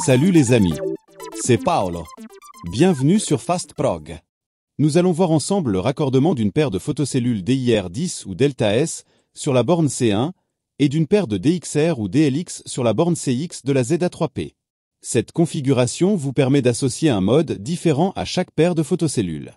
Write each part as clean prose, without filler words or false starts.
Salut les amis, c'est Paolo. Bienvenue sur FastProg. Nous allons voir ensemble le raccordement d'une paire de photocellules DIR10 ou Delta-S sur la borne C1 et d'une paire de DXR ou DLX sur la borne CX de la ZA3P. Cette configuration vous permet d'associer un mode différent à chaque paire de photocellules.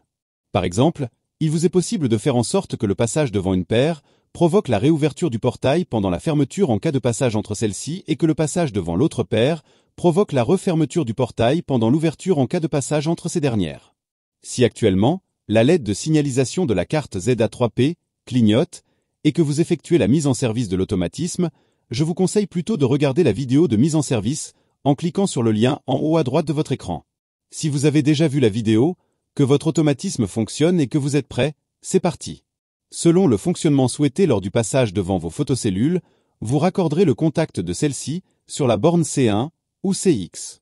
Par exemple, il vous est possible de faire en sorte que le passage devant une paire provoque la réouverture du portail pendant la fermeture en cas de passage entre celles-ci et que le passage devant l'autre paire provoque la refermeture du portail pendant l'ouverture en cas de passage entre ces dernières. Si actuellement, la LED de signalisation de la carte ZA3P clignote et que vous effectuez la mise en service de l'automatisme, je vous conseille plutôt de regarder la vidéo de mise en service en cliquant sur le lien en haut à droite de votre écran. Si vous avez déjà vu la vidéo, que votre automatisme fonctionne et que vous êtes prêt, c'est parti. Selon le fonctionnement souhaité lors du passage devant vos photocellules, vous raccorderez le contact de celle-ci sur la borne C1 ou CX.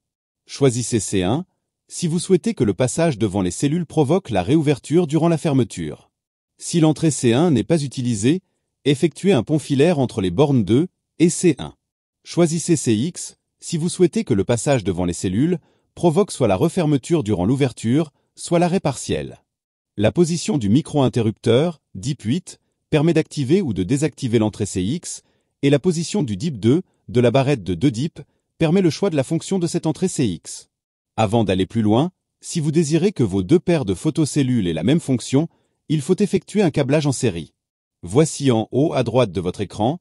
Choisissez C1 si vous souhaitez que le passage devant les cellules provoque la réouverture durant la fermeture. Si l'entrée C1 n'est pas utilisée, effectuez un pont filaire entre les bornes 2 et C1. Choisissez CX si vous souhaitez que le passage devant les cellules provoque soit la refermeture durant l'ouverture, soit l'arrêt partiel. La position du micro-interrupteur, DIP 8, permet d'activer ou de désactiver l'entrée CX, et la position du DIP 2, de la barrette de 2 DIP, permet le choix de la fonction de cette entrée CX. Avant d'aller plus loin, si vous désirez que vos deux paires de photocellules aient la même fonction, il faut effectuer un câblage en série. Voici en haut à droite de votre écran,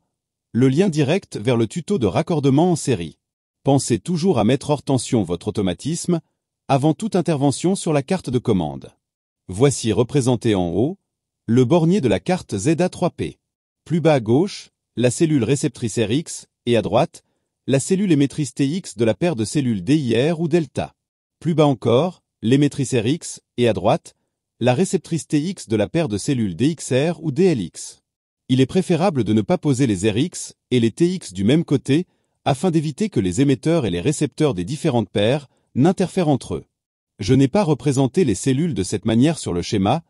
le lien direct vers le tuto de raccordement en série. Pensez toujours à mettre hors tension votre automatisme avant toute intervention sur la carte de commande. Voici représenté en haut, le bornier de la carte ZA3P. Plus bas à gauche, la cellule réceptrice RX, et à droite, la cellule émettrice TX de la paire de cellules DIR ou Delta. Plus bas encore, l'émettrice RX, et à droite, la réceptrice TX de la paire de cellules DXR ou DLX. Il est préférable de ne pas poser les RX et les TX du même côté afin d'éviter que les émetteurs et les récepteurs des différentes paires n'interfèrent entre eux. Je n'ai pas représenté les cellules de cette manière sur le schéma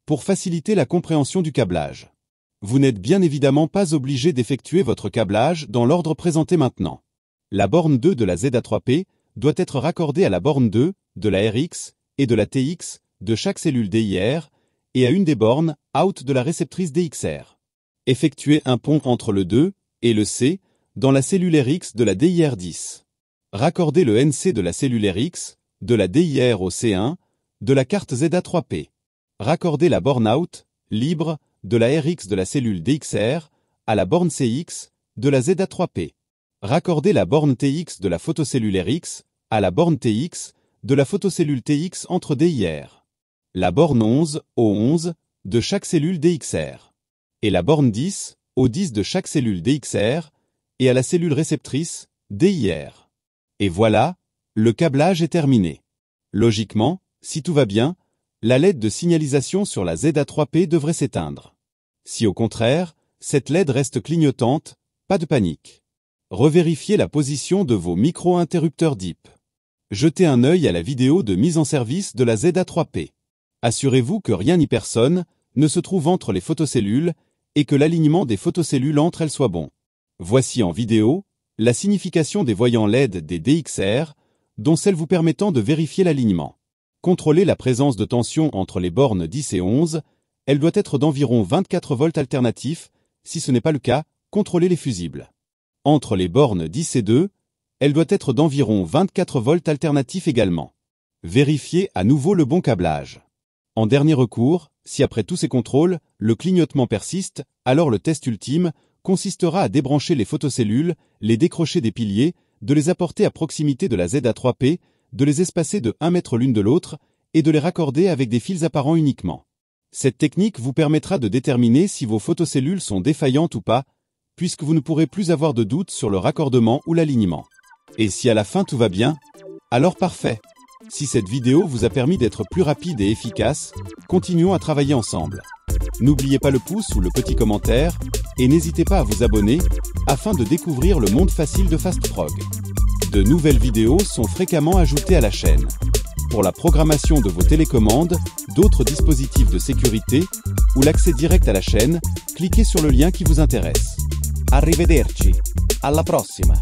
pour faciliter la compréhension du câblage. Vous n'êtes bien évidemment pas obligé d'effectuer votre câblage dans l'ordre présenté maintenant. La borne 2 de la ZA3P doit être raccordée à la borne 2 de la RX et de la TX de chaque cellule DIR et à une des bornes out de la réceptrice DXR. Effectuez un pont entre le 2 et le C dans la cellule RX de la DIR10. Raccordez le NC de la cellule RX, de la DIR au C1, de la carte ZA3P. Raccordez la borne out, libre, de la RX de la cellule DXR, à la borne CX, de la ZA3P. Raccordez la borne TX de la photocellule RX, à la borne TX, de la photocellule TX entre DIR. La borne 11, au 11, de chaque cellule DXR. Et la borne 10, au 10 de chaque cellule DXR, et à la cellule réceptrice, DIR. Et voilà, le câblage est terminé. Logiquement, si tout va bien, la LED de signalisation sur la ZA3P devrait s'éteindre. Si au contraire, cette LED reste clignotante, pas de panique. Revérifiez la position de vos micro-interrupteurs DIP. Jetez un œil à la vidéo de mise en service de la ZA3P. Assurez-vous que rien ni personne ne se trouve entre les photocellules et que l'alignement des photocellules entre elles soit bon. Voici en vidéo la signification des voyants LED des DXR, dont celle vous permettant de vérifier l'alignement. Contrôlez la présence de tension entre les bornes 10 et 11, elle doit être d'environ 24 volts alternatifs, si ce n'est pas le cas, contrôlez les fusibles. Entre les bornes 10 et 2, elle doit être d'environ 24 volts alternatifs également. Vérifiez à nouveau le bon câblage. En dernier recours, si après tous ces contrôles, le clignotement persiste, alors le test ultime consistera à débrancher les photocellules, les décrocher des piliers, de les apporter à proximité de la ZA3P, de les espacer de 1 mètre l'une de l'autre, et de les raccorder avec des fils apparents uniquement. Cette technique vous permettra de déterminer si vos photocellules sont défaillantes ou pas, puisque vous ne pourrez plus avoir de doute sur le raccordement ou l'alignement. Et si à la fin tout va bien, alors parfait. Si cette vidéo vous a permis d'être plus rapide et efficace, continuons à travailler ensemble. N'oubliez pas le pouce ou le petit commentaire, et n'hésitez pas à vous abonner, afin de découvrir le monde facile de FastProg. De nouvelles vidéos sont fréquemment ajoutées à la chaîne. Pour la programmation de vos télécommandes, d'autres dispositifs de sécurité, ou l'accès direct à la chaîne, cliquez sur le lien qui vous intéresse. Arrivederci. Alla prossima.